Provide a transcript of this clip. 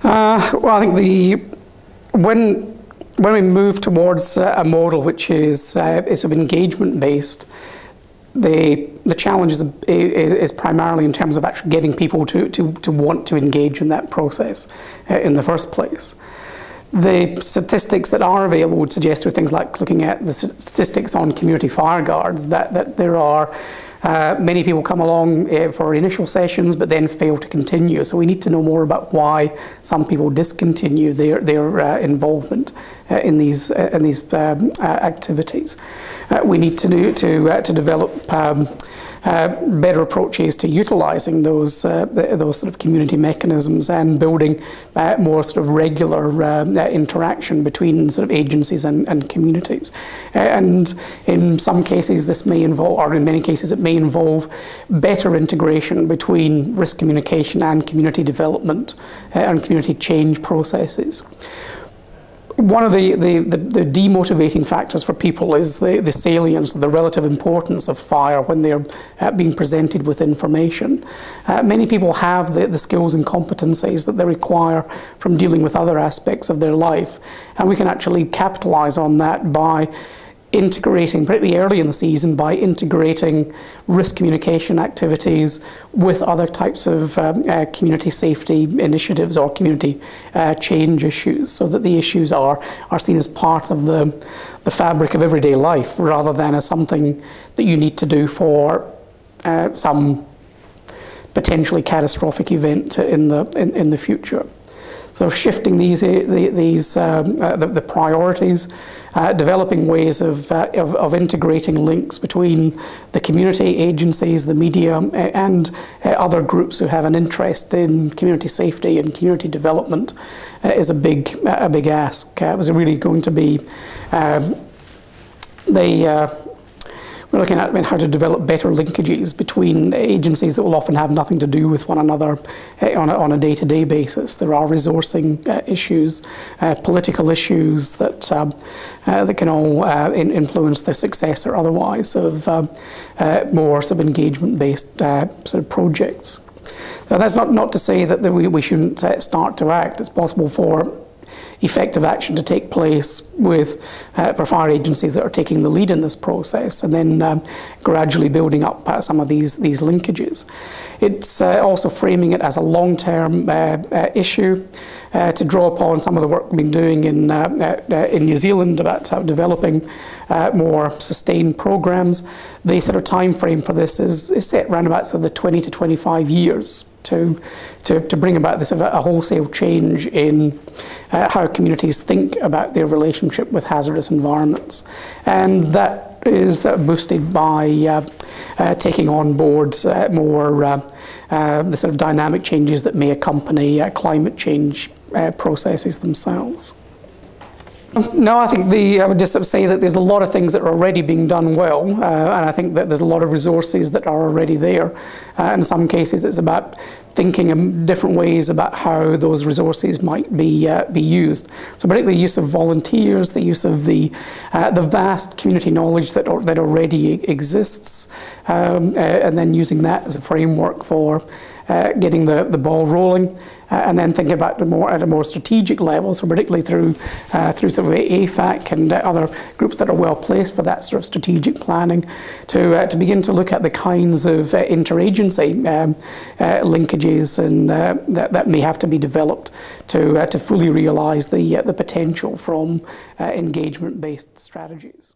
Well, I think when we move towards a model which is sort of engagement based, the challenge is primarily in terms of actually getting people to want to engage in that process in the first place. The statistics that are available would suggest, with things like looking at the statistics on community fire guards, that there are many people come along for initial sessions but then fail to continue. So we need to know more about why some people discontinue their involvement in these activities. We need to develop better approaches to utilising those sort of community mechanisms and building more sort of regular interaction between sort of agencies and communities. And in some cases this may involve, or in many cases it may involve, better integration between risk communication and community development and community change processes. One of the demotivating factors for people is the salience, the relative importance of fire when they're being presented with information. Many people have the skills and competencies that they require from dealing with other aspects of their life, and we can actually capitalise on that by integrating, particularly early in the season, by integrating risk communication activities with other types of community safety initiatives or community change issues, so that the issues are seen as part of the fabric of everyday life rather than as something that you need to do for some potentially catastrophic event in the future. So shifting the priorities, developing ways of integrating links between the community, agencies, the media, and other groups who have an interest in community safety and community development is a big ask. It was really going to be we're looking at how to develop better linkages between agencies that will often have nothing to do with one another on a day-to-day basis. There are resourcing issues, political issues that can all influence the success or otherwise of more sort of engagement-based sort of projects. So that's not to say that we shouldn't start to act. It's possible for effective action to take place for fire agencies that are taking the lead in this process, and then gradually building up some of these linkages. It's also framing it as a long-term issue to draw upon some of the work we've been doing in New Zealand about developing more sustained programs. The sort of time frame for this is set around about sort of the 20 to 25 years to bring about this a wholesale change in how communities think about their relationship with hazardous environments. And that is boosted by taking on board more the sort of dynamic changes that may accompany climate change processes themselves. No, I think I would just sort of say that there's a lot of things that are already being done well, and I think that there's a lot of resources that are already there. In some cases, it's about thinking in different ways about how those resources might be used. So, particularly the use of volunteers, the use of the vast community knowledge that already exists, and then using that as a framework for getting the ball rolling. And then thinking about at a more strategic level, so particularly through sort of AFAC and other groups that are well placed for that sort of strategic planning, to begin to look at the kinds of interagency linkages and that may have to be developed to fully realise the potential from engagement-based strategies.